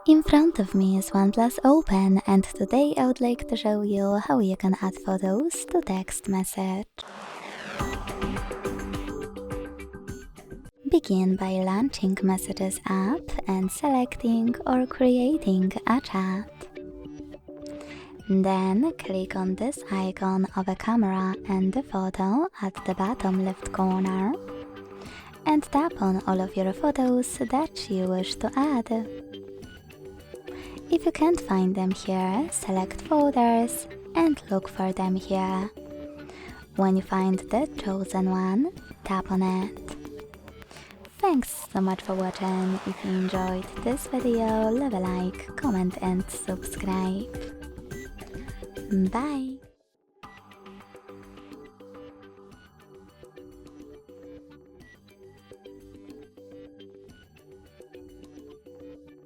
In front of me is OnePlus Open, and today I would like to show you how you can add photos to text message. Begin by launching Messages app and selecting or creating a chat. Then click on this icon of a camera and the photo at the bottom left corner and tap on all of your photos that you wish to add. If you can't find them here, select Folders and look for them here. When you find the chosen one, tap on it. Thanks so much for watching. If you enjoyed this video, leave a like, comment and subscribe. Bye!